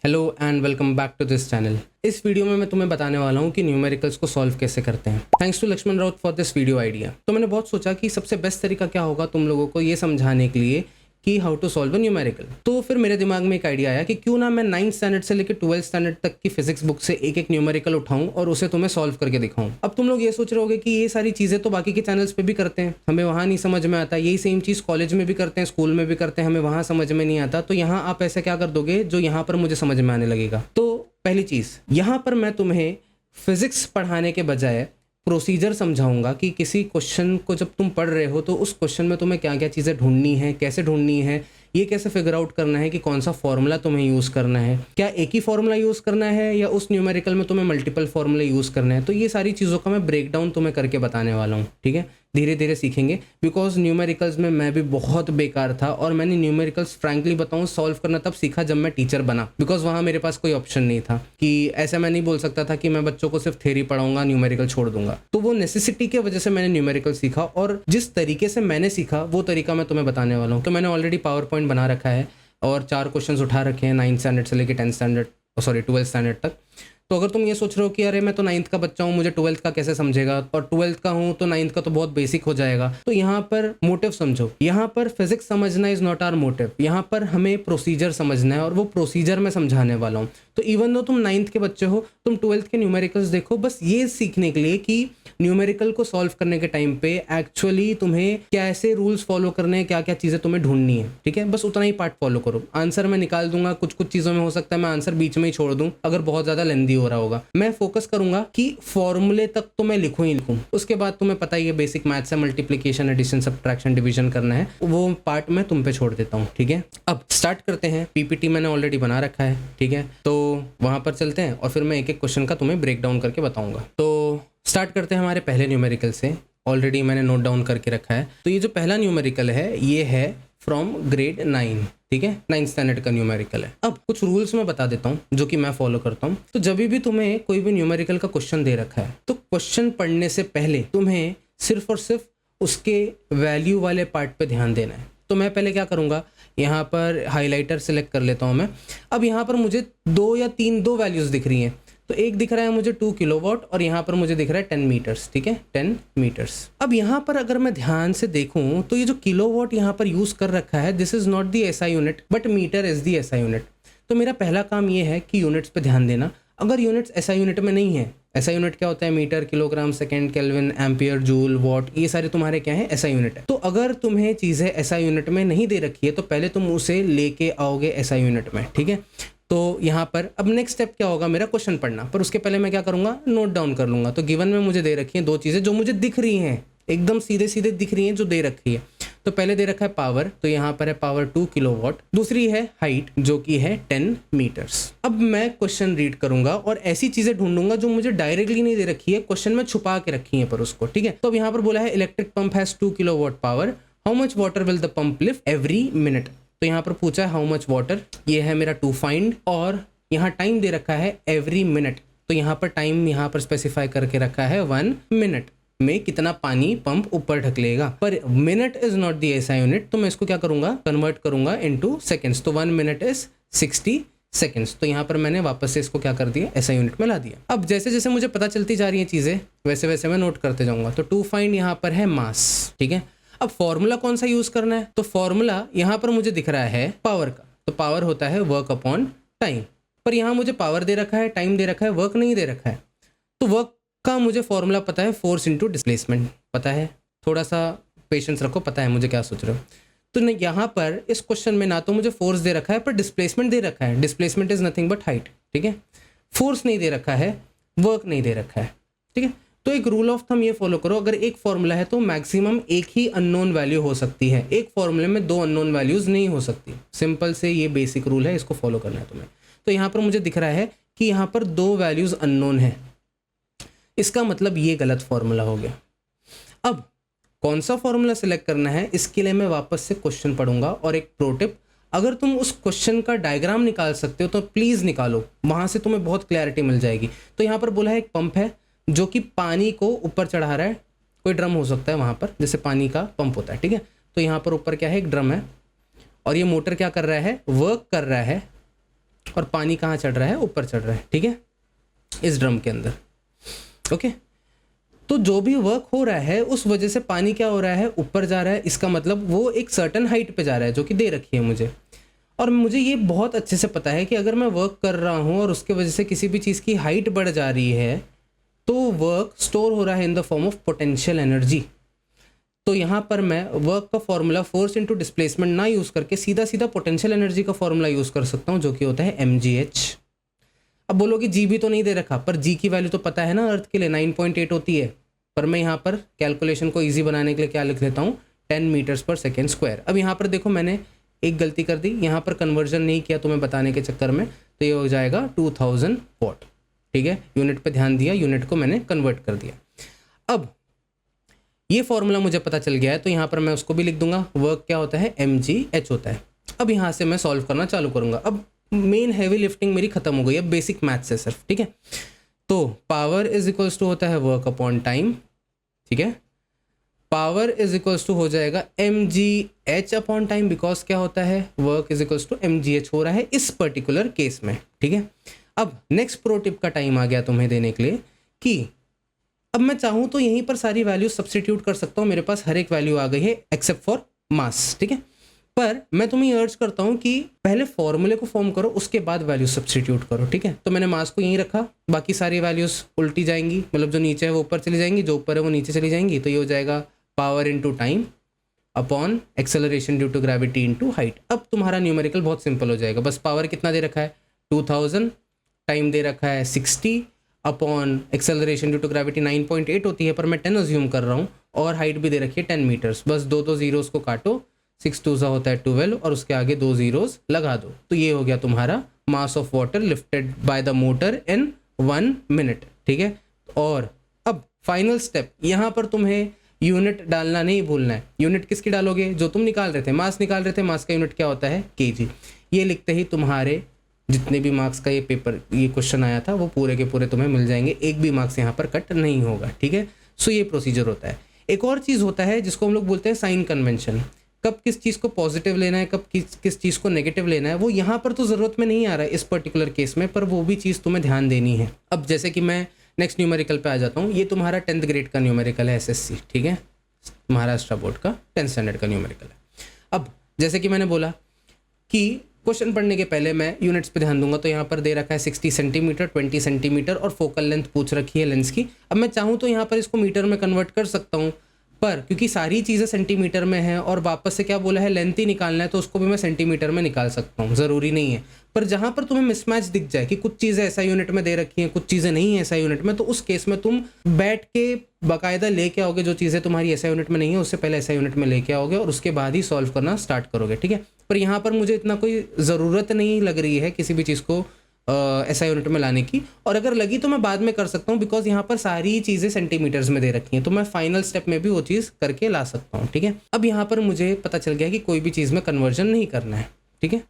Hello and welcome back to this channel. इस video में मैं तुम्हें बताने वाला हूँ कि न्यूमेरिकल्स को सॉल्व कैसे करते हैं। Thanks to Laxman Raut for this video idea. तो मैंने बहुत सोचा कि सबसे बेस्ट तरीका क्या होगा तुम लोगों को ये समझाने के लिए कि how to solve a numerical. तो फिर मेरे दिमाग में एक आइडिया आया कि क्यों ना मैं 9th स्टैंडर्ड से लेकर 12th स्टैंडर्ड तक की फिजिक्स बुक से एक एक न्यूमेरिकल उठाऊं और उसे तुम्हें सॉल्व करके दिखाऊं। अब तुम लोग ये सोच रहे होगे कि ये सारी चीजें तो बाकी के चैनल्स पे भी करते हैं, हमें वहां नहीं समझ में आता। यही सेम चीज कॉलेज में भी करते हैं, स्कूल में भी करते हैं, हमें वहां समझ में नहीं आता। तो यहाँ आप ऐसे क्या कर दोगे जो यहाँ पर मुझे समझ में आने लगेगा। तो पहली चीज, यहाँ पर मैं तुम्हें फिजिक्स पढ़ाने के बजाय प्रोसीजर समझाऊंगा कि किसी क्वेश्चन को जब तुम पढ़ रहे हो तो उस क्वेश्चन में तुम्हें क्या क्या चीज़ें ढूंढनी है, कैसे ढूंढनी है, ये कैसे फिगर आउट करना है कि कौन सा फॉर्मूला तुम्हें यूज़ करना है, क्या एक ही फॉर्मूला यूज़ करना है या उस न्यूमेरिकल में तुम्हें मल्टीपल फॉर्मूले यूज़ करना है। तो ये सारी चीज़ों का मैं ब्रेक डाउन तुम्हें करके बताने वाला हूँ, ठीक है। धीरे धीरे सीखेंगे, बिकॉज न्यूमेरिकल्स में मैं भी बहुत बेकार था और मैंने न्यूमेरिकल्स फ्रैंकली बताऊं सॉल्व करना तब सीखा जब मैं टीचर बना, बिकॉज वहाँ मेरे पास कोई ऑप्शन नहीं था कि ऐसा मैं नहीं बोल सकता था कि मैं बच्चों को सिर्फ थ्योरी पढ़ाऊंगा, न्यूमेरिकल छोड़ दूंगा। तो वो नेसेसिटी की वजह से मैंने न्यूमेरिकल सीखा और जिस तरीके से मैंने सीखा वो तरीका मैं तुम्हें बताने वाला हूँ। तो मैंने ऑलरेडी पावर पॉइंट बना रखा है और 4 क्वेश्चन उठा रखे हैं 9th स्टैंडर्ड से लेकर 12th स्टैंडर्ड तक। तो अगर तुम ये सोच रहे हो कि अरे मैं तो 9th का बच्चा हूँ, मुझे 12th का कैसे समझेगा, और 12th का हूँ तो 9th का तो बहुत बेसिक हो जाएगा, तो यहाँ पर मोटिव समझो। यहाँ पर फिजिक्स समझना इज नॉट आवर मोटिव, यहाँ पर हमें प्रोसीजर समझना है और वो प्रोसीजर मैं समझाने वाला हूँ। तो इवन दो तुम 9th के बच्चे हो, तुम 12th के न्यूमेरिकल्स देखो बस ये सीखने के लिए कि न्यूमेरिकल को सॉल्व करने के टाइम पे एक्चुअली तुम्हें कैसे रूल्स फॉलो करने हैं, क्या क्या चीज़ें तुम्हें ढूंढनी है, ठीक है। बस उतना ही पार्ट फॉलो करो। आंसर मैं निकाल दूंगा, कुछ कुछ चीज़ों में हो सकता है मैं आंसर बीच में ही छोड़ दूं अगर बहुत ज़्यादा लेंदी हो रहा होगा। मैं फोकस करूंगा कि फॉर्मूले तक तो मैं लिखूं ही लिखूं, उसके बाद तुम्हें पता ही है बेसिक मैथ्स है, मल्टीप्लिकेशन, एडिशन, सब्ट्रैक्शन, डिवीजन करना है, वो पार्ट मैं तुम पे छोड़ देता हूँ, ठीक है। अब स्टार्ट करते हैं। पीपीटी मैंने ऑलरेडी बना रखा है, ठीक है, तो वहां पर चलते हैं और फिर मैं एक एक क्वेश्चन का तुम्हें ब्रेक डाउन करके बताऊंगा। तो स्टार्ट करते हैं हमारे पहले न्यूमेरिकल से। ऑलरेडी मैंने नोट डाउन करके रखा है। तो ये जो पहला न्यूमेरिकल है ये है फ्रॉम ग्रेड 9, ठीक है, 9th स्टैंडर्ड का न्यूमेरिकल है। अब कुछ रूल्स मैं बता देता हूँ जो कि मैं फॉलो करता हूँ। तो जब भी तुम्हें कोई भी न्यूमेरिकल का क्वेश्चन दे रखा है तो क्वेश्चन पढ़ने से पहले तुम्हें सिर्फ और सिर्फ उसके वैल्यू वाले पार्ट पे ध्यान देना है। तो मैं पहले क्या करूँगा, यहाँ पर हाईलाइटर सेलेक्ट कर लेता हूँ मैं। अब यहाँ पर मुझे दो वैल्यूज़ दिख रही हैं। तो एक दिख रहा है मुझे 2 किलोवाट और यहाँ पर मुझे दिख रहा है 10 मीटर्स, ठीक है, 10 मीटर्स। अब यहाँ पर अगर मैं ध्यान से देखूं तो ये जो किलोवाट यहाँ पर यूज कर रखा है, this is not the SI unit but metre is the SI unit. तो मेरा पहला काम ये है कि यूनिट्स पे ध्यान देना। अगर यूनिट्स एसआई यूनिट में नहीं है, एसआई यूनिट क्या होता है, metre, kilogram, second, kelvin, ampere, joule, watt, ये सारे तुम्हारे क्या है, एसआई यूनिट है। तो अगर तुम्हें चीजें एसआई यूनिट में नहीं दे रखी है तो पहले तुम उसे लेके आओगे एसआई यूनिट में, ठीक है। तो यहाँ पर अब नेक्स्ट स्टेप क्या होगा, मेरा क्वेश्चन पढ़ना, पर उसके पहले मैं क्या करूँगा, नोट डाउन कर लूँगा। तो गिवन में मुझे दे रखी हैं 2 चीज़ें जो मुझे दिख रही हैं, एकदम सीधे सीधे दिख रही हैं जो दे रखी है। तो पहले दे रखा है पावर, तो यहाँ पर है पावर 2 किलोवाट। दूसरी है हाइट जो कि है 10 मीटर्स। अब मैं क्वेश्चन रीड करूंगा और ऐसी चीजें ढूंढूंगा जो मुझे डायरेक्टली नहीं दे रखी है, क्वेश्चन में छुपा के रखी है पर उसको, ठीक है। तो अब यहाँ पर बोला है electric pump has 2 kilowatt power, how much water will the pump lift every minute. तो यहाँ पर पूछा है हाउ मच वाटर, ये है मेरा टू फाइंड, और यहाँ टाइम दे रखा है एवरी मिनट। तो यहाँ पर टाइम यहाँ पर स्पेसिफाई करके रखा है 1 मिनट में कितना पानी पंप ऊपर ढकलेगा, पर minute is not the SI unit. तो मैं इसको क्या करूंगा, कन्वर्ट करूंगा इनटू सेकंड्स। तो 1 मिनट इज 60 सेकंड्स। तो यहाँ पर मैंने वापस से इसको क्या कर दिया, एसआई यूनिट में ला दिया। अब जैसे जैसे मुझे पता चलती जा रही है चीजें वैसे वैसे मैं नोट करते जाऊंगा। तो टू फाइंड यहाँ पर है मास, ठीक है। अब फॉर्मूला कौन सा यूज करना है, तो फॉर्मूला यहाँ पर मुझे दिख रहा है पावर का। तो पावर होता है वर्क अपॉन टाइम, पर यहाँ मुझे पावर दे रखा है, टाइम दे रखा है, वर्क नहीं दे रखा है। तो वर्क का मुझे फॉर्मूला पता है, फोर्स इंटू डिस्प्लेसमेंट पता है। थोड़ा सा पेशेंस रखो, पता है मुझे क्या सोच रहे हो। तो नहीं, यहाँ पर इस क्वेश्चन में ना तो मुझे फोर्स दे रखा है पर डिस्प्लेसमेंट दे रखा है। Displacement is nothing but height, ठीक है। फोर्स नहीं दे रखा है, वर्क नहीं दे रखा है, ठीक है। तो एक रूल ऑफ थंब ये फॉलो करो, अगर एक फॉर्मूला है तो मैक्सिमम एक ही अननोन वैल्यू हो सकती है, एक फॉर्मूले में 2 अननोन वैल्यूज नहीं हो सकती। सिंपल से ये बेसिक रूल है, इसको फॉलो करना है तुम्हें। तो यहाँ पर मुझे दिख रहा है कि यहाँ पर 2 वैल्यूज अननोन है, इसका मतलब ये गलत फॉर्मूला हो गया। अब कौन सा फॉर्मूला सेलेक्ट करना है इसके लिए मैं वापस से क्वेश्चन पढ़ूंगा। और एक प्रो टिप, अगर तुम उस क्वेश्चन का डायग्राम निकाल सकते हो तो प्लीज निकालो, वहां से तुम्हें बहुत क्लैरिटी मिल जाएगी। तो यहाँ पर बोला है एक पंप है जो कि पानी को ऊपर चढ़ा रहा है, कोई ड्रम हो सकता है वहां पर, जैसे पानी का पंप होता है, ठीक है। तो यहाँ पर ऊपर क्या है, एक ड्रम है और ये मोटर क्या कर रहा है, वर्क कर रहा है और पानी कहाँ चढ़ रहा है, ऊपर चढ़ रहा है, ठीक है, इस ड्रम के अंदर। ओके, तो जो भी वर्क हो रहा है उस वजह से पानी क्या हो रहा है, ऊपर जा रहा है। इसका मतलब वो एक सर्टन हाइट पे जा रहा है जो कि दे रखी है मुझे, और मुझे ये बहुत अच्छे से पता है कि अगर मैं वर्क कर रहा हूँ और उसके वजह से किसी भी चीज़ की हाइट बढ़ जा रही है तो वर्क स्टोर हो रहा है in the form of potential energy. तो यहाँ पर मैं वर्क का फॉर्मूला फोर्स इंटू डिस्प्लेसमेंट ना यूज़ करके सीधा सीधा पोटेंशियल एनर्जी का फॉर्मूला यूज़ कर सकता हूँ, जो कि होता है mgh। अब बोलोगे जी भी तो नहीं दे रखा, पर जी की वैल्यू तो पता है ना, अर्थ के लिए 9.8 होती है। पर मैं यहाँ पर कैलकुलेशन को ईजी बनाने के लिए क्या लिख लेता हूँ, 10 मीटर्स पर सेकेंड स्क्वायर। अब यहाँ पर देखो मैंने एक गलती कर दी, यहाँ पर कन्वर्जन नहीं किया तुम्हें बताने के चक्कर में, तो ये हो जाएगा 2000 वॉट, ठीक है। यूनिट पे ध्यान दिया, यूनिट को मैंने कन्वर्ट कर दिया। अब ये फॉर्मूला मुझे पता चल गया है, तो यहाँ पर मैं उसको भी लिख दूंगा। वर्क क्या होता है, mgh होता है। अब यहाँ से मैं सॉल्व करना चालू करूँगा। अब मेन हैवी लिफ्टिंग मेरी खत्म हो गई, अब बेसिक मैथ्स है सिर्फ, ठीक है। तो पावर इज इक्वल्स टू होता है वर्क अपॉन टाइम, ठीक है। पावर इज इक्वल्स टू हो जाएगा mgh अपॉन टाइम, बिकॉज क्या होता है, work is equals to mgh हो रहा है इस पर्टिकुलर केस में, ठीक है। अब नेक्स्ट प्रो टिप का टाइम आ गया तुम्हें देने के लिए कि अब मैं चाहूँ तो यहीं पर सारी वैल्यू सब्सटीट्यूट कर सकता हूँ, मेरे पास हर एक वैल्यू आ गई है एक्सेप्ट फॉर मास, ठीक है। पर मैं तुम्हें अर्ज करता हूँ कि पहले फॉर्मूले को फॉर्म करो, उसके बाद वैल्यू सब्सटीट्यूट करो, ठीक है। तो मैंने मास को यहीं रखा, बाकी सारी वैल्यूज उल्टी जाएंगी, मतलब जो नीचे है वो ऊपर चली जाएंगी, जो ऊपर है वो नीचे चली जाएंगी। तो ये हो जाएगा power into time upon acceleration due to gravity into height. अब तुम्हारा न्यूमेरिकल बहुत सिंपल हो जाएगा। बस पावर कितना दे रखा है, 2000, टाइम दे रखा है 60 upon acceleration due to gravity 9.8 होती है, पर मैं 10 अज्यूम कर रहा हूँ, और हाइट भी दे रखी है 10 मीटर्स। बस दो जीरोस को काटो, 6 2 होता है 12, और उसके आगे 2 जीरोस लगा दो। तो ये हो गया तुम्हारा mass of water lifted by the motor in 1 minute, ठीक है। और अब फाइनल स्टेप, यहाँ पर तुम्हें यूनिट डालना नहीं भूलना है। यूनिट किसकी डालोगे, जो तुम निकाल रहे थे, मास निकाल रहे थे, मास का यूनिट क्या होता है, केजी। ये लिखते ही तुम्हारे जितने भी मार्क्स का ये पेपर, ये क्वेश्चन आया था, वो पूरे के पूरे तुम्हें मिल जाएंगे, एक भी मार्क्स यहाँ पर कट नहीं होगा, ठीक है। सो ये प्रोसीजर होता है। एक और चीज़ होता है जिसको हम लोग बोलते हैं साइन कन्वेंशन। कब किस चीज़ को पॉजिटिव लेना है, कब किस चीज़ को नेगेटिव लेना है, वो यहाँ पर तो ज़रूरत में नहीं आ रहा है इस पर्टिकुलर केस में, पर वो भी चीज़ तुम्हें ध्यान देनी है। अब जैसे कि मैं नेक्स्ट न्यूमेरिकल पे आ जाता हूँ। ये तुम्हारा 10th ग्रेड का न्यूमेरिकल है, SSC, ठीक है, महाराष्ट्र बोर्ड का 10th स्टैंडर्ड का न्यूमेरिकल है। अब जैसे कि मैंने बोला कि क्वेश्चन पढ़ने के पहले मैं यूनिट्स पे ध्यान दूंगा, तो यहाँ पर दे रखा है 60 सेंटीमीटर, 20 सेंटीमीटर, और फोकल लेंथ पूछ रखी है लेंस की। अब मैं चाहूँ तो यहाँ पर इसको मीटर में कन्वर्ट कर सकता हूँ, पर क्योंकि सारी चीज़ें सेंटीमीटर में हैं और वापस से क्या बोला है, लेंथ ही निकालना है, तो उसको भी मैं सेंटीमीटर में निकाल सकता हूँ, ज़रूरी नहीं है। पर जहाँ पर तुम्हें मिसमैच दिख जाए कि कुछ चीज़ें ऐसा यूनिट में दे रखी हैं, कुछ चीज़ें नहीं है ऐसा यूनिट में, तो उस केस में तुम बैठ के बाकायदा लेके आओगे, जो चीज़ें तुम्हारी ऐसा यूनिट में नहीं है उससे पहले ऐसा यूनिट में लेके आओगे, और उसके बाद ही सॉल्व करना स्टार्ट करोगे, ठीक है। पर यहाँ पर मुझे इतना कोई ज़रूरत नहीं लग रही है किसी भी चीज़ को ऐसा यूनिट में लाने की, और अगर लगी तो मैं बाद में कर सकता हूँ, बिकॉज यहाँ पर सारी चीज़ें सेंटीमीटर्स में दे रखी हैं, तो मैं फाइनल स्टेप में भी वो चीज़ करके ला सकता हूँ, ठीक है। अब यहाँ पर मुझे पता चल गया कि कोई भी चीज़ में कन्वर्जन नहीं करना है, ठीक है।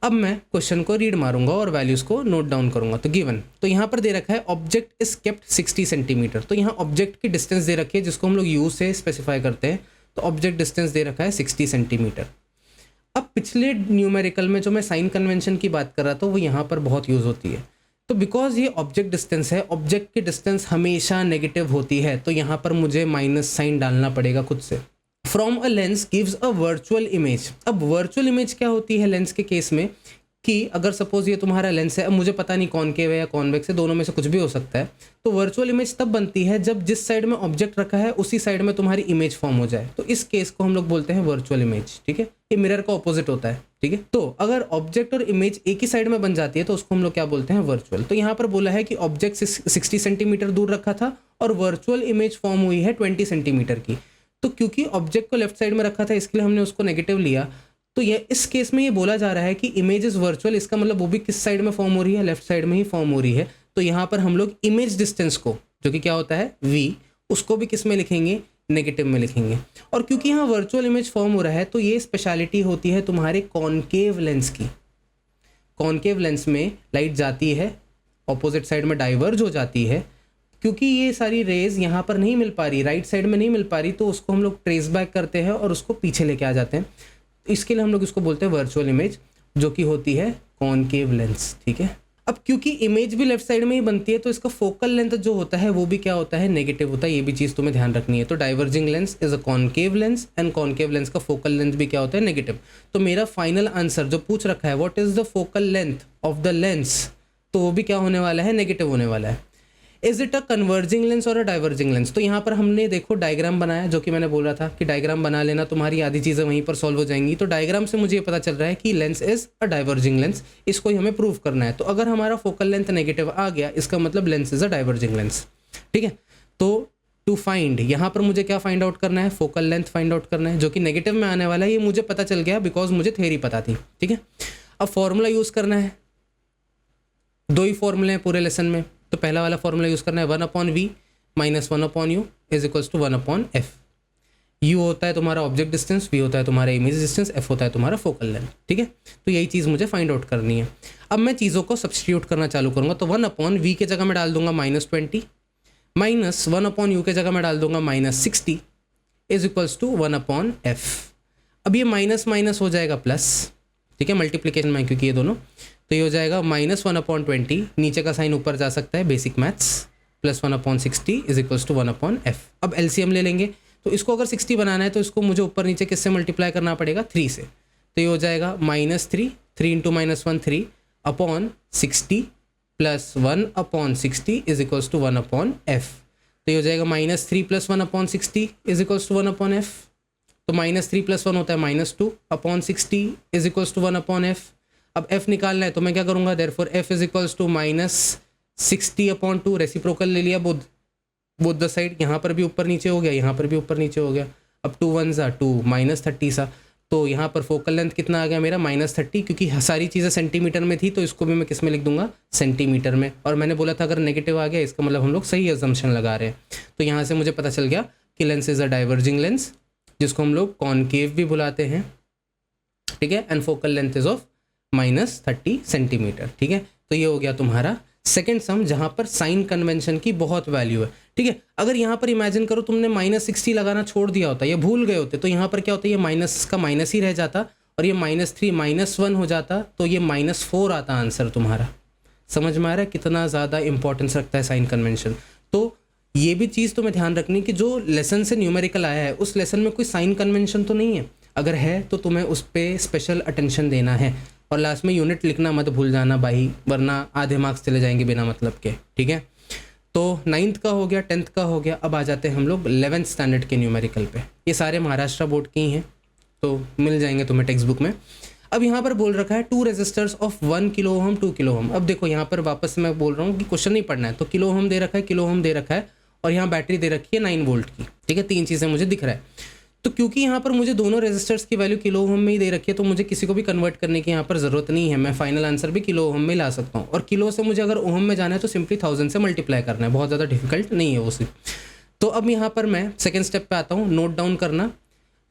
अब मैं क्वेश्चन को रीड मारूंगा और वैल्यूज़ को नोट डाउन करूंगा। तो गिवन, तो यहाँ पर दे रखा है ऑब्जेक्ट इज केप्ट 60 सेंटीमीटर। तो यहाँ ऑब्जेक्ट की डिस्टेंस दे रखी है जिसको हम लोग यू से स्पेसिफाई करते हैं, तो ऑब्जेक्ट डिस्टेंस दे रखा है 60 सेंटीमीटर। अब पिछले न्यूमेरिकल में जो मैं साइन कन्वेंशन की बात कर रहा था वो यहाँ पर बहुत यूज़ होती है। तो बिकॉज ये ऑब्जेक्ट डिस्टेंस है, ऑब्जेक्ट की डिस्टेंस हमेशा नेगेटिव होती है, तो यहाँ पर मुझे माइनस साइन डालना पड़ेगा खुद से। From a lens gives a virtual image. अब वर्चुअल इमेज क्या होती है लेंस के केस में, कि अगर सपोज ये तुम्हारा लेंस है, अब मुझे पता नहीं कॉनकेव है या कॉन्वेक्स है, दोनों में से कुछ भी हो सकता है, तो वर्चुअल इमेज तब बनती है जब जिस साइड में ऑब्जेक्ट रखा है उसी साइड में तुम्हारी इमेज फॉर्म हो जाए, तो इस केस को हम लोग बोलते हैं वर्चुअल इमेज, ठीक है। ये मिरर का ऑपोजिट होता है, ठीक है। तो अगर ऑब्जेक्ट और इमेज एक ही साइड में बन जाती है तो उसको हम लोग क्या बोलते हैं, वर्चुअल। तो यहाँ पर बोला है कि ऑब्जेक्ट 60 सेंटीमीटर दूर रखा था और वर्चुअल इमेज फॉर्म हुई है 20 सेंटीमीटर की। तो क्योंकि ऑब्जेक्ट को लेफ्ट साइड में रखा था इसके लिए हमने उसको नेगेटिव लिया, तो ये इस केस में ये बोला जा रहा है कि इमेज इज वर्चुअल, इसका मतलब वो भी किस साइड में फॉर्म हो रही है, लेफ्ट साइड में ही फॉर्म हो रही है। तो यहाँ पर हम लोग इमेज डिस्टेंस को, जो कि क्या होता है v, उसको भी किस में लिखेंगे, नेगेटिव में लिखेंगे। और क्योंकि यहाँ वर्चुअल इमेज फॉर्म हो रहा है तो ये स्पेशलिटी होती है तुम्हारे कॉनकेव लेंस की। कॉनकेव लेंस में लाइट जाती है, ऑपोजिट साइड में डाइवर्ज हो जाती है, क्योंकि ये सारी रेज यहाँ पर नहीं मिल पा रही, राइट साइड में नहीं मिल पा रही, तो उसको हम लोग ट्रेस बैक करते हैं और उसको पीछे लेके आ जाते हैं। इसके लिए हम लोग इसको बोलते हैं वर्चुअल इमेज। जो कि होती है कॉनकेव लेंस, ठीक है। अब क्योंकि इमेज भी लेफ्ट साइड में ही बनती है तो इसका फोकल लेंथ जो होता है वो भी क्या होता है, नेगेटिव होता है। ये भी चीज़ तुम्हें ध्यान रखनी है। तो diverging lens is a concave lens and concave lens का फोकल लेंथ भी क्या होता है, नेगेटिव। तो मेरा फाइनल आंसर जो पूछ रखा है what is the focal length of the lens, तो वो भी क्या होने वाला है, नेगेटिव होने वाला है। Is it a converging lens और अ डाइवर्जिंग लेंस, तो यहाँ पर हमने देखो डायग्राम बनाया, जो कि मैंने बोल रहा था कि डायग्राम बना लेना, तुम्हारी आधी चीज़ें वहीं पर सॉल्व हो जाएंगी। तो डायग्राम से मुझे ये पता चल रहा है कि lens is a diverging lens, इसको ही हमें प्रूव करना है। तो अगर हमारा फोकल लेंथ नेगेटिव आ गया, इसका मतलब lens is a diverging lens, ठीक है। तो टू फाइंड, यहाँ पर मुझे क्या फाइंड आउट करना है, फोकल लेंथ फाइंड आउट करना है, जो कि नेगेटिव में आने वाला है। ये मुझे पता चल गया बिकॉज मुझे थ्योरी पता थी, ठीक है। अब फॉर्मूला यूज़ करना है, दो ही फॉर्मूले हैं पूरे लेसन में। तो पहला वाला फॉर्मूला यूज़ करना है 1/v minus 1/u is equals to 1/f। u होता है तुम्हारा ऑब्जेक्ट डिस्टेंस, v होता है तुम्हारा इमेज डिस्टेंस, f होता है तुम्हारा फोकल लेंथ, ठीक है। तो यही चीज़ मुझे फाइंड आउट करनी है। अब मैं चीज़ों को सब्सटीट्यूट करना चालू करूँगा। तो 1/v के जगह मैं डाल दूंगा -20 माइनस 1/u के जगह मैं डाल दूंगा -60 इज इक्वल्स टू 1/f। अब ये माइनस माइनस हो जाएगा प्लस, ठीक है, मल्टीप्लीकेशन में क्योंकि ये दोनों, तो ये हो जाएगा -1/20, नीचे का साइन ऊपर जा सकता है, basic maths, plus 1/60 is equals to 1/f। अब एलसीएम ले लेंगे, तो इसको अगर 60 बनाना है तो इसको मुझे ऊपर नीचे किससे मल्टीप्लाई करना पड़ेगा, 3 से। तो ये हो जाएगा -3 into -1 3/60 plus 1/60 is equals to 1/f। तो ये हो जाएगा -3 plus 1/60 is equals to 1/f। तो -3 प्लस 1 होता है -2/60 इज इक्वल्स टू 1/f। अब f निकालना है तो मैं क्या करूँगा, therefore f is equals to -60/2, reciprocal ले लिया बोथ द साइड, यहाँ पर भी ऊपर नीचे हो गया, यहाँ पर भी ऊपर नीचे हो गया। अब 2 1 सा 2 -30 सा, तो यहाँ पर फोकल लेंथ कितना आ गया मेरा, -30, क्योंकि सारी चीज़ें सेंटीमीटर में थी तो इसको भी मैं किस में लिख दूंगा, सेंटीमीटर में। और मैंने बोला था अगर नेगेटिव आ गया इसका मतलब हम लोग सही अजम्पशन लगा रहे हैं। तो यहाँ से मुझे पता चल गया कि lens is a diverging lens, जिसको हम लोग कॉनकेव भी बुलाते हैं, ठीक है, and focal length is of -30 centimetre, ठीक है। तो ये हो गया तुम्हारा सेकंड सम, जहां पर साइन कन्वेंशन की बहुत वैल्यू है, ठीक है। अगर यहाँ पर इमेजिन करो तुमने -60 लगाना छोड़ दिया होता, ये भूल गए होते, तो यहाँ पर क्या होता है, ये माइनस का माइनस ही रह जाता और ये -3 -1 हो जाता, तो ये -4 आता आंसर तुम्हारा। समझ में आ रहा है कितना ज़्यादा इंपॉर्टेंस रखता है साइन कन्वेंशन। तो ये भी चीज़ तुम्हें ध्यान रखनी कि जो लेसन से न्यूमेरिकल आया है उस लेसन में कोई साइन कन्वेंशन तो नहीं है, अगर है तो तुम्हें उस पर स्पेशल अटेंशन देना है। और लास्ट में यूनिट लिखना मत भूल जाना भाई, वरना आधे मार्क्स चले जाएंगे बिना मतलब के, ठीक है। तो 9th का हो गया, 10th का हो गया। अब आ जाते हैं हम लोग 11th स्टैंडर्ड के न्यूमेरिकल पे। ये सारे महाराष्ट्र बोर्ड के ही हैं, तो मिल जाएंगे तुम्हें टेक्स्ट बुक में। अब यहाँ पर बोल रखा है 2 resistors of 1 kilo ohm 2 kilo ohm. अब देखो यहाँ पर वापस मैं बोल रहा हूँ कि क्वेश्चन नहीं पढ़ना है, तो किलो ओम दे रखा है, किलो ओम दे रखा है, और यहाँ बैटरी दे रखी है 9 वोल्ट की, ठीक है। 3 चीज़ें मुझे दिख रहा है। तो क्योंकि यहाँ पर मुझे दोनों रेजिस्टर्स की वैल्यू किलो ओम में ही दे रखी है, तो मुझे किसी को भी कन्वर्ट करने की यहाँ पर ज़रूरत नहीं है। मैं फाइनल आंसर भी किलो ओम में ला सकता हूँ, और किलो से मुझे अगर ओम में जाना है तो सिंपली 1000 से मल्टीप्लाई करना है, बहुत ज़्यादा डिफिकल्ट नहीं है वो सिर्फ। तो अब यहाँ पर मैं सेकेंड स्टेप पे आता हूँ, नोट डाउन करना।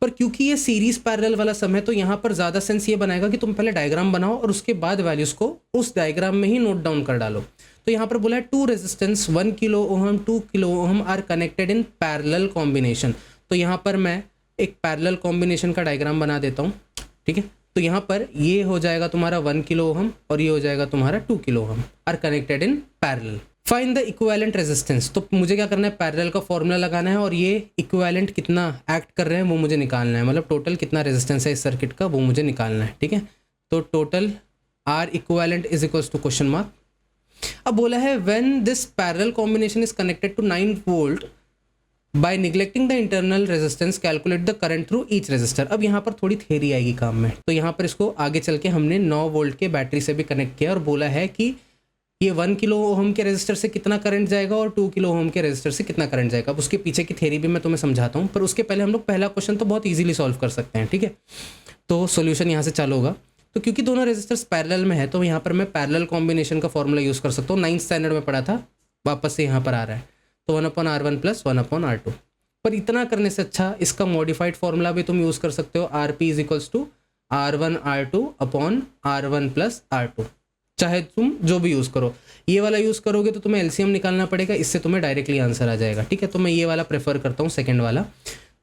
पर क्योंकि ये सीरीज पैरेलल वाला सम है, तो यहाँ पर ज़्यादा सेंस ये बनाएगा कि तुम पहले डायग्राम बनाओ और उसके बाद वैल्यूज़ को उस डायग्राम में ही नोट डाउन कर डालो। तो यहाँ पर बोला है 2 resistance 1 kilo ohm 2 kilo ohm are connected in parallel combination. तो यहाँ पर मैं एक पैरेलल कॉम्बिनेशन का डायग्राम बना देता हूँ, ठीक है। तो यहाँ पर ये हो जाएगा तुम्हारा 1 किलो ओम और ये हो जाएगा तुम्हारा 2 kilo ohm are connected in parallel. Find the equivalent resistance. तो मुझे क्या करना है, पैरेलल का फॉर्मूला लगाना है और ये इक्विवेलेंट कितना एक्ट कर रहे हैं वो मुझे निकालना है, मतलब टोटल कितना रेजिस्टेंस है इस सर्किट का वो मुझे निकालना है, ठीक है। तो total R equivalent is equals to question mark. अब बोला है when this parallel combination is connected to 9 volt by neglecting the internal resistance calculate the current through each resistor. अब यहाँ पर थोड़ी थ्योरी आएगी काम में, तो यहाँ पर इसको आगे चल के हमने 9 वोल्ट के बैटरी से भी कनेक्ट किया और बोला है कि ये 1 किलो ओम के रेजिस्टर से कितना करंट जाएगा और 2 किलो ओम के रेजिस्टर से कितना करंट जाएगा। अब उसके पीछे की थ्योरी भी मैं तुम्हें समझाता हूँ, पर उसके पहले हम लोग पहला क्वेश्चन तो बहुत ईजिली सॉल्व कर सकते हैं, ठीक है। तो सोल्यूशन यहाँ से चालू होगा। तो क्योंकि दोनों रेजिस्टर्स पैरेलल में है, तो यहाँ पर मैं पैरेलल कॉम्बिनेशन का फॉर्मूला यूज़ कर सकता हूँ। 9th स्टैंडर्ड में पढ़ा था, वापस से यहाँ पर आ रहा है। तो 1/R1 प्लस 1/R2। पर इतना करने से अच्छा इसका मॉडिफाइड फॉर्मूला भी तुम यूज़ कर सकते हो, RP is equals to R1R2 upon R1 plus R2। चाहे तुम जो भी यूज़ करो, ये वाला यूज़ करोगे तो तुम्हें एलसीएम निकालना पड़ेगा, इससे तुम्हें डायरेक्टली आंसर आ जाएगा, ठीक है। तो मैं ये वाला प्रेफर करता हूँ, सेकेंड वाला।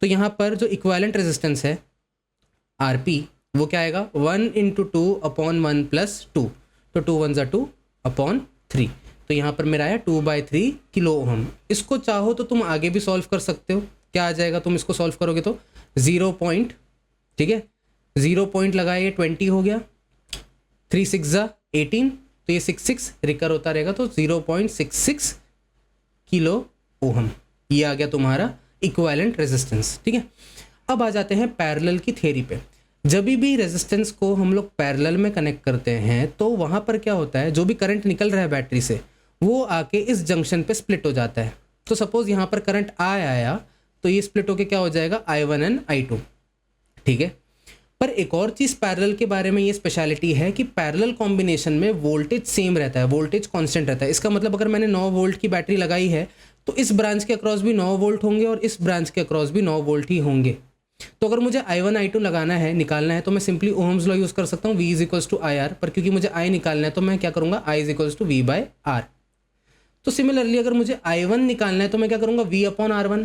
तो यहाँ पर जो इक्विवेलेंट रेजिस्टेंस है RP वो क्या आएगा 1 इंटू 2 अपॉन 1 प्लस 2, तो 2 1 2 अपॉन 3, तो यहाँ पर मेरा आया 2/3 किलो ओहम। इसको चाहो तो तुम आगे भी सॉल्व कर सकते हो, क्या आ जाएगा तुम इसको सॉल्व करोगे तो 0 पॉइंट, ठीक है 0 पॉइंट लगाए 20 हो गया, 3 6 18, तो ये 6 रिकर होता रहेगा, तो 0.66 किलो ओहम, ये आ गया तुम्हारा इक्विवेलेंट रेजिस्टेंस। ठीक है, अब आ जाते हैं पैरेलल की थ्योरी पे। जब भी रेजिस्टेंस को हम लोग पैरेलल में कनेक्ट करते हैं तो वहाँ पर क्या होता है, जो भी करंट निकल रहा है बैटरी से वो आके इस जंक्शन पे स्प्लिट हो जाता है। तो सपोज यहाँ पर करंट आया तो ये स्प्लिट होके क्या हो जाएगा I1 एंड I2। ठीक है, पर एक और चीज़ पैरेलल के बारे में ये स्पेशलिटी है कि पैरेलल कॉम्बिनेशन में वोल्टेज सेम रहता है, वोल्टेज कांस्टेंट रहता है। इसका मतलब अगर मैंने 9 वोल्ट की बैटरी लगाई है तो इस ब्रांच के अक्रॉस भी 9 वोल्ट होंगे और इस ब्रांच के अक्रॉस भी 9 वोल्ट ही होंगे। तो अगर मुझे I1 I2 लगाना है, निकालना है, तो मैं सिंपली ओहम्स लॉ यूज़ कर सकता हूँ, V = IR, पर क्योंकि मुझे I निकालना है तो मैं क्या करूँगा, I = V/R। तो सिमिलरली अगर मुझे I1 निकालना है तो मैं क्या करूँगा, V/R1।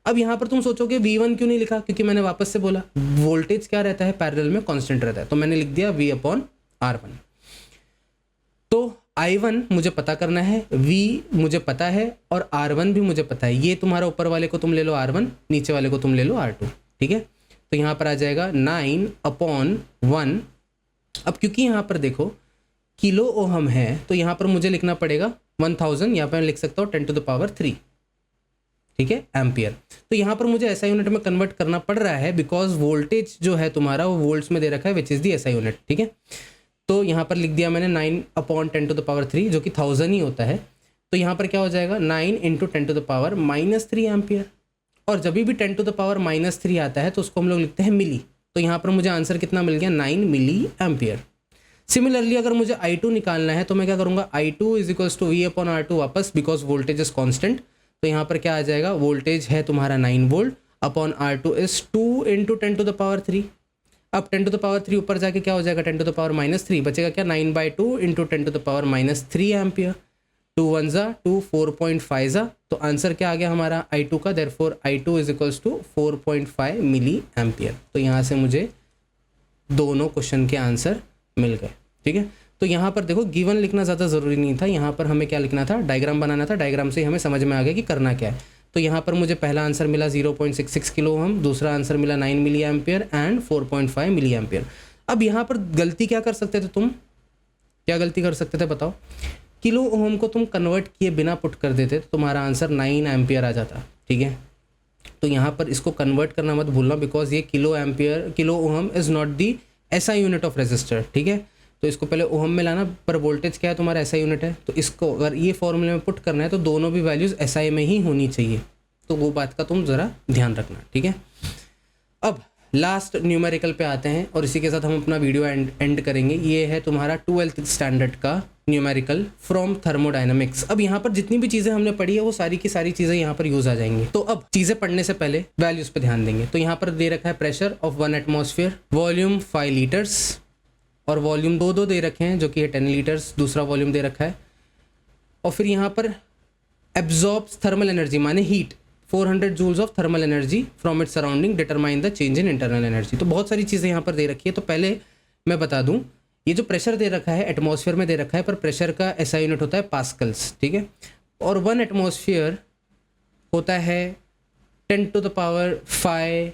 अब यहाँ पर तुम सोचोगे V1 क्यों नहीं लिखा, क्योंकि मैंने वापस से बोला वोल्टेज क्या रहता है पैरेलल में, कांस्टेंट रहता है, तो मैंने लिख दिया V/R1। तो I1 मुझे पता करना है, V मुझे पता है और R1 भी मुझे पता है। ये तुम्हारा ऊपर वाले को तुम ले लो R1, नीचे वाले को तुम ले लो R2। ठीक है, तो यहाँ पर आ जाएगा 9/1। अब क्योंकि यहाँ पर देखो किलो ओहम है तो यहाँ पर मुझे लिखना पड़ेगा 1000, यहाँ पर मैं लिख सकता हूँ 10⁻3, ठीक है, एम्पियर। तो यहाँ पर मुझे SI यूनिट में कन्वर्ट करना पड़ रहा है बिकॉज वोल्टेज जो है तुम्हारा वो वोल्ट्स में दे रखा है, which is the SI unit. ठीक है, तो यहाँ पर लिख दिया मैंने 9/10⁻3 जो कि 1000 ही होता है। तो यहाँ पर क्या हो जाएगा 9 × 10⁻³ एम्पियर। और जब भी 10⁻³ आता है तो उसको हम लोग लिखते हैं मिली। तो यहाँ पर मुझे आंसर कितना मिल गया, 9 मिली एम्पियर। सिमिलरली अगर मुझे I2 निकालना है तो मैं क्या करूँगा, I2 = V/R2 वापस, बिकॉज वोल्टेज इज कॉन्स्टेंट। तो यहाँ पर क्या आ जाएगा, वोल्टेज है तुम्हारा 9 वोल्ट अपॉन R2 इज 2 × 10⁻3। अब 10⁻3 ऊपर जाके क्या हो जाएगा 10⁻³ बचेगा क्या, 9/2 × 10⁻³ एम्पियर। 2 1 2, 4.5 तो आंसर क्या आ गया हमारा I2 का, देयरफॉर I2 = 4.5 मिली एम्पियर। तो यहाँ से मुझे दोनों क्वेश्चन के आंसर मिल गए। ठीक है, तो यहाँ पर देखो गिवन लिखना ज़्यादा ज़रूरी नहीं था, यहाँ पर हमें क्या लिखना था, डायग्राम बनाना था, डायग्राम से हमें समझ में आ गया कि करना क्या है। तो यहाँ पर मुझे पहला आंसर मिला 0.66 किलो ओहम, दूसरा आंसर मिला 9 milli ampere and 4.5 milli ampere. अब यहाँ पर गलती क्या कर सकते थे तुम, क्या गलती कर सकते थे बताओ, किलो ओहम को तुम कन्वर्ट किए बिना पुट कर देते तो तुम्हारा आंसर 9 एम्पियर आ जाता। ठीक है, तो यहाँ पर इसको कन्वर्ट करना मत भूलना, बिकॉज ये kilo ohm is not the SI unit of resistor. ठीक है, तो इसको पहले ओहम में लाना, पर वोल्टेज क्या है तुम्हारा SI यूनिट है, तो इसको अगर ये फॉर्मूले में पुट करना है तो दोनों भी वैल्यूज़ SI में ही होनी चाहिए। तो वो बात का तुम ज़रा ध्यान रखना। ठीक है, अब लास्ट न्यूमेरिकल पे आते हैं और इसी के साथ हम अपना वीडियो एंड करेंगे। ये है तुम्हारा 12th स्टैंडर्ड का न्यूमेरिकल फ्रॉम थर्मोडायनामिक्स। अब यहाँ पर जितनी भी चीज़ें हमने पढ़ी है वो सारी की सारी चीज़ें यहाँ पर यूज़ आ जाएंगी। तो अब चीज़ें पढ़ने से पहले वैल्यूज़ पे ध्यान देंगे। तो यहाँ पर दे रखा है pressure of 1 atmosphere, volume 5 litres और वॉल्यूम दो दे रखे हैं जो कि है 10 लीटर्स, दूसरा वॉल्यूम दे रखा है। और फिर यहाँ पर एब्जॉर्ब्स थर्मल एनर्जी माने heat 400 joules of thermal energy from its surrounding, determine the change in internal energy. तो बहुत सारी चीज़ें यहाँ पर दे रखी है। तो पहले मैं बता दूँ, ये जो प्रेशर दे रखा है एटमॉस्फेयर में दे रखा है, पर प्रेशर का SI यूनिट होता है पास्कल्स। ठीक है, और 1 एटमॉस्फेयर होता है 10⁵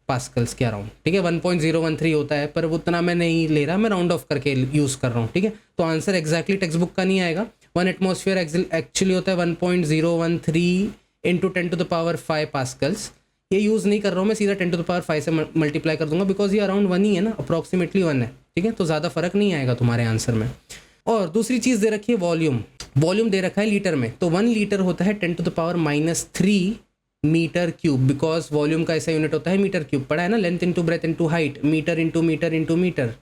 पास्कल्स के अराउंड। ठीक है, 1.013 होता है, पर वो उतना मैं नहीं ले रहा, मैं राउंड ऑफ करके यूज़ कर रहा हूँ। ठीक है, तो आंसर एग्जैक्टली टेक्स्ट बुक का नहीं आएगा। 1 एटमॉस्फेयर एक्चुअली होता है 1.013 × 10⁵ पास्कल्स। ये यूज़ नहीं कर रहा हूँ मैं, सीधा 10⁵ से मल्टीप्लाई कर दूंगा, बिकॉज ये अराउंड 1 ही है ना, अप्रॉक्सीमेटली 1 है। ठीक है, तो ज़्यादा फर्क नहीं आएगा तुम्हारे आंसर में। और दूसरी चीज़ दे रखी है वॉल्यूम, वॉल्यूम दे रखा है लीटर में। तो 1 लीटर होता है 10⁻³ मीटर क्यूब, बिकॉज वॉल्यूम का ऐसा यूनिट होता है मीटर क्यूब। पढ़ा है ना, length into breadth into height, metre into metre into metre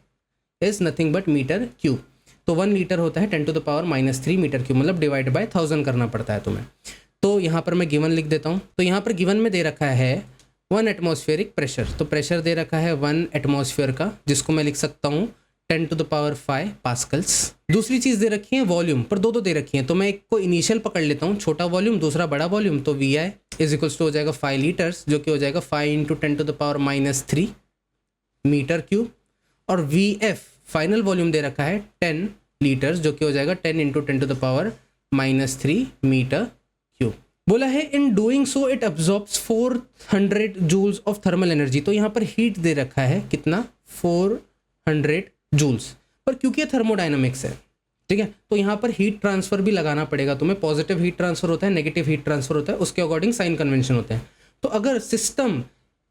is nothing but metre cube. तो 1 लीटर होता है 10⁻³ मीटर क्यूब, मतलब डिवाइड बाय 1000 करना पड़ता है तुम्हें। तो यहाँ पर मैं गिवन लिख देता हूँ। तो यहाँ पर गिवन में दे रखा है 1 एटमॉस्फेरिक प्रेशर। तो प्रेशर दे रखा है 1 एटमॉस्फेयर का, जिसको मैं लिख सकता हूँ 10⁵ पास्कल्स। दूसरी चीज़ दे रखी है वॉल्यूम, पर दो दे रखी हैं, तो मैं एक को इनिशियल पकड़ लेता हूँ, छोटा वॉल्यूम दूसरा बड़ा वॉल्यूम। तो VI = हो जाएगा 5 लीटर्स, जो कि हो जाएगा 5 × 10⁻³ मीटर क्यूब, और वी एफ फाइनल वॉल्यूम दे रखा है 10 लीटर्स, जो कि हो जाएगा 10 इंटू 10⁻³ मीटर क्यूब। बोला है in doing so it absorbs 400 joules of thermal energy. तो यहाँ पर हीट दे रखा है कितना, 400 जूल्स, पर क्योंकि ये थर्मोडायनामिक्स है, ठीक है, तो यहाँ पर हीट ट्रांसफर भी लगाना पड़ेगा तुम्हें। पॉजिटिव हीट ट्रांसफर होता है, नेगेटिव हीट ट्रांसफर होता है, उसके अकॉर्डिंग साइन कन्वेंशन होते हैं। तो अगर सिस्टम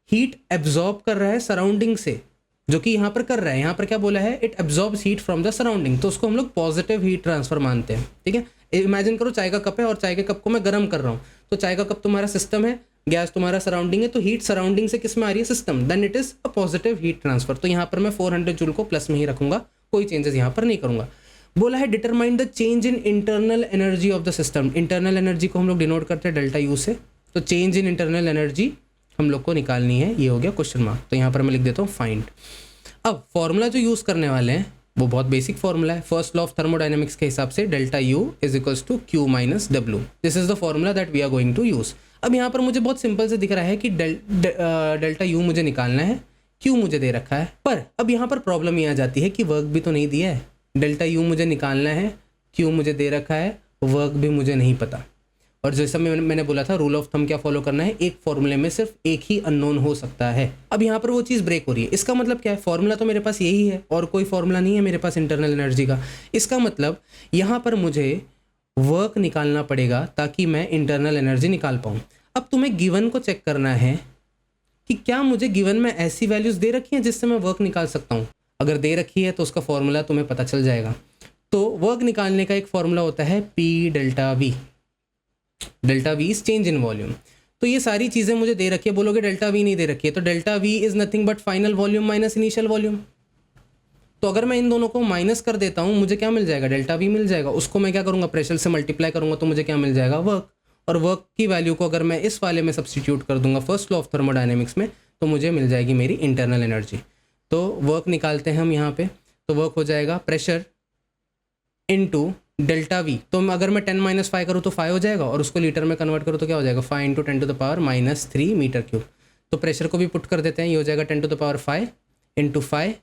हीट एब्जॉर्ब कर रहा है सराउंडिंग से, जो कि यहाँ पर कर रहा है, यहाँ पर क्या बोला है, it absorbs heat from the surrounding, तो उसको हम लोग पॉजिटिव हीट ट्रांसफर मानते हैं, ठीक है। इमेजिन करो चाय का कप है और चाय के कप को मैं गर्म कर रहा हूँ, तो चाय का कप तुम्हारा सिस्टम है, गैस तुम्हारा सराउंडिंग है, तो हीट सराउंडिंग से किस में आ रही है, system, then it is a positive heat transfer. तो यहाँ पर मैं 400 जूल को प्लस में ही रखूंगा, कोई चेंजेस यहाँ पर नहीं करूंगा। बोला है determine the change in internal energy of the system. Internal energy को हम लोग डिनोट करते हैं डेल्टा यू से, तो चेंज इन इंटरनल एनर्जी हम लोग को निकालनी है, ये हो गया क्वेश्चन मार्क। तो यहाँ पर मैं लिख देता हूँ फाइंड। अब फॉर्मूला जो यूज़ करने वाले हैं वो बहुत बेसिक फॉर्मूला है, फर्स्ट लॉ ऑफ थर्मोडायनेमिक्स के हिसाब से, delta U is equals to Q minus W. This is the formula that we are going to use. अब यहाँ पर मुझे बहुत सिंपल से दिख रहा है कि डेल्टा यू मुझे निकालना है, क्यू मुझे दे रखा है, पर अब यहाँ पर प्रॉब्लम ये आ जाती है कि वर्क भी तो नहीं दिया है। डेल्टा यू मुझे निकालना है, क्यू मुझे दे रखा है, वर्क भी मुझे नहीं पता। और जैसा मैंने बोला था, रूल ऑफ थंब क्या फॉलो करना है, एक फॉर्मूले में सिर्फ एक ही अननोन हो सकता है। अब यहाँ पर वो चीज़ ब्रेक हो रही है। इसका मतलब क्या है, फॉर्मूला तो मेरे पास यही है और कोई फॉर्मूला नहीं है मेरे पास इंटरनल एनर्जी का। इसका मतलब यहाँ पर मुझे वर्क निकालना पड़ेगा ताकि मैं इंटरनल एनर्जी निकाल पाऊँ। अब तुम्हें गिवन को चेक करना है कि क्या मुझे गिवन में ऐसी वैल्यूज़ दे रखी हैं जिससे मैं वर्क निकाल सकता हूँ। अगर दे रखी है तो उसका फॉर्मूला तुम्हें पता चल जाएगा। तो वर्क निकालने का एक फॉर्मूला होता है P delta we. Delta we is change in volume. तो ये सारी चीज़ें मुझे दे रखी है, बोलोगे डेल्टा वी नहीं दे रखी है, तो delta we is nothing but final volume minus initial volume. तो अगर मैं इन दोनों को माइनस कर देता हूँ, मुझे क्या मिल जाएगा, डेल्टा वी मिल जाएगा। उसको मैं क्या करूँगा, प्रेशर से मल्टीप्लाई करूँगा, तो मुझे क्या मिल जाएगा, वर्क। और वर्क की वैल्यू को अगर मैं इस वाले में सब्सटीट्यूट कर दूंगा फर्स्ट लॉ ऑफ थर्मोडायनेमिक्स में, तो मुझे मिल जाएगी मेरी इंटरनल एनर्जी। तो वर्क निकालते हैं हम यहाँ पे, तो वर्क हो जाएगा प्रेशर इनटू डेल्टा वी। तो अगर मैं 10 - 5 करूँ तो 5 हो जाएगा, और उसको लीटर में कन्वर्ट करूँ तो क्या हो जाएगा, 5 इंटू 10⁻³ मीटर क्यूब। तो प्रेशर को भी पुट कर देते हैं, ये हो जाएगा 10⁵ इंटू 5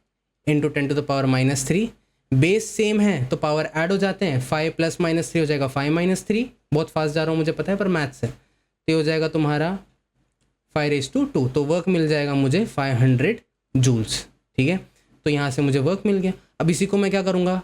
इंटू 10⁻³ बेस सेम है तो पावर ऐड हो जाते हैं, 5 + -3 हो जाएगा 5 - 3। बहुत फास्ट जा रहा हूँ मुझे पता है, पर मैथ्स है। तो ये हो जाएगा तुम्हारा 5⁻²। तो वर्क मिल जाएगा मुझे 500 जूल्स, ठीक है। तो यहाँ से मुझे वर्क मिल गया। अब इसी को मैं क्या करूँगा,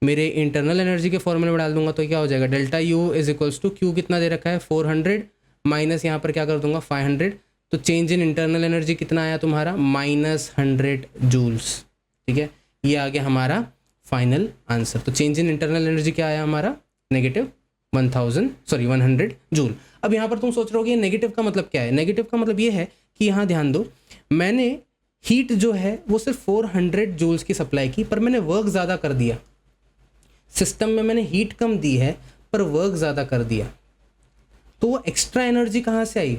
मेरे इंटरनल एनर्जी के फॉर्मूले में डाल दूंगा, तो क्या हो जाएगा, delta U is equals to Q कितना दे रखा है 400 माइनस यहाँ पर क्या कर दूंगा 500। तो चेंज इन इंटरनल एनर्जी कितना आया तुम्हारा, -100 जूल्स, ठीक है। ये आ गया हमारा फाइनल आंसर। तो चेंज इन इंटरनल एनर्जी क्या आया हमारा, -100 जूल। अब यहाँ पर तुम सोच रहे हो कि नेगेटिव का मतलब क्या है। नेगेटिव का मतलब ये है कि यहाँ ध्यान दो, मैंने हीट जो है वो सिर्फ 400 जूल्स की सप्लाई की, पर मैंने वर्क ज़्यादा कर दिया। सिस्टम में मैंने हीट कम दी है पर वर्क ज़्यादा कर दिया, तो वो एक्स्ट्रा एनर्जी कहाँ से आई,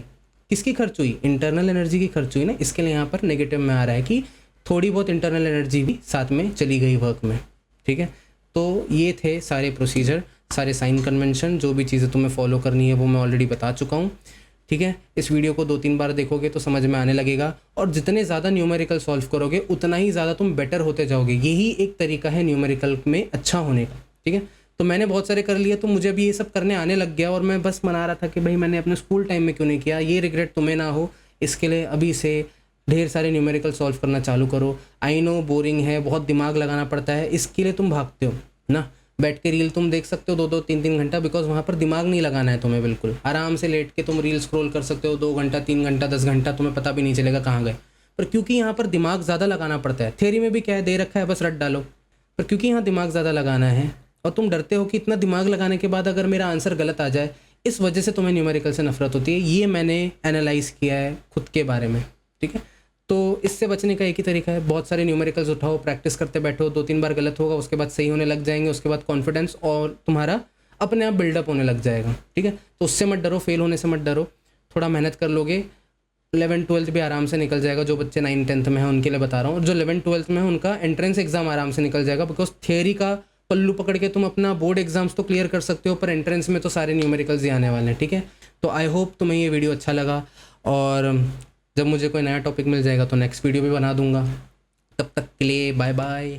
किसकी खर्च हुई, इंटरनल एनर्जी की खर्च हुई ना। इसके लिए यहाँ पर नेगेटिव में आ रहा है कि थोड़ी बहुत इंटरनल एनर्जी भी साथ में चली गई वर्क में, ठीक है। तो ये थे सारे प्रोसीजर, सारे साइन कन्वेंशन, जो भी चीज़ें तुम्हें फॉलो करनी है वो मैं ऑलरेडी बता चुका हूँ, ठीक है। इस वीडियो को 2-3 बार देखोगे तो समझ में आने लगेगा, और जितने ज़्यादा न्यूमेरिकल सॉल्व करोगे उतना ही ज़्यादा तुम बेटर होते जाओगे। यही एक तरीका है न्यूमेरिकल में अच्छा होने का, ठीक है। तो मैंने बहुत सारे कर लिए, तो मुझे भी ये सब करने आने लग गया, और मैं बस मना रहा था कि भाई मैंने अपने स्कूल टाइम में क्यों नहीं किया। ये रिग्रेट तुम्हें ना हो, इसके लिए अभी से ढेर सारे न्यूमेरिकल सॉल्व करना चालू करो। आई नो बोरिंग है, बहुत दिमाग लगाना पड़ता है, इसके लिए तुम भागते हो ना। बैठ के रील तुम देख सकते हो 2-2, 3-3 घंटा, बिकॉज वहाँ पर दिमाग नहीं लगाना है तुम्हें। बिल्कुल आराम से लेट के तुम रील स्क्रॉल कर सकते हो 2 घंटा, 3 घंटा, 10 घंटा, तुम्हें पता भी नहीं चलेगा कहाँ गए। पर क्योंकि यहाँ पर दिमाग ज़्यादा लगाना पड़ता है, थ्योरी में भी क्या है, दे रखा है बस रट डालो, पर क्योंकि यहाँ दिमाग ज़्यादा लगाना है और तुम डरते हो कि इतना दिमाग लगाने के बाद अगर मेरा आंसर गलत आ जाए, इस वजह से तुम्हें न्यूमेरिकल से नफरत होती है। ये मैंने एनालाइज किया है खुद के बारे में, ठीक है। तो इससे बचने का एक ही तरीका है, बहुत सारे न्यूमेरिकल्स उठाओ, प्रैक्टिस करते बैठो, 2-3 बार गलत होगा, उसके बाद सही होने लग जाएंगे, उसके बाद कॉन्फिडेंस और तुम्हारा अपने आप बिल्डअप होने लग जाएगा, ठीक है। तो उससे मत डरो, फेल होने से मत डरो, थोड़ा मेहनत कर लोगे, 11th-12th भी आराम से निकल जाएगा। जो बच्चे 9th-10th में हैं उनके लिए बता रहा हूँ, और जो 11th-12th में है उनका एंट्रेंस एग्जाम आराम से निकल जाएगा, बिकॉज थियरी का पल्लू पकड़ के तुम अपना बोर्ड एग्जाम्स तो क्लियर कर सकते हो, पर एंट्रेंस में तो सारे न्यूमेरिकल्स ही आने वाले हैं, ठीक है। तो आई होप तुम्हें ये वीडियो अच्छा लगा, और जब मुझे कोई नया टॉपिक मिल जाएगा तो नेक्स्ट वीडियो भी बना दूंगा। तब तक के लिए बाय बाय।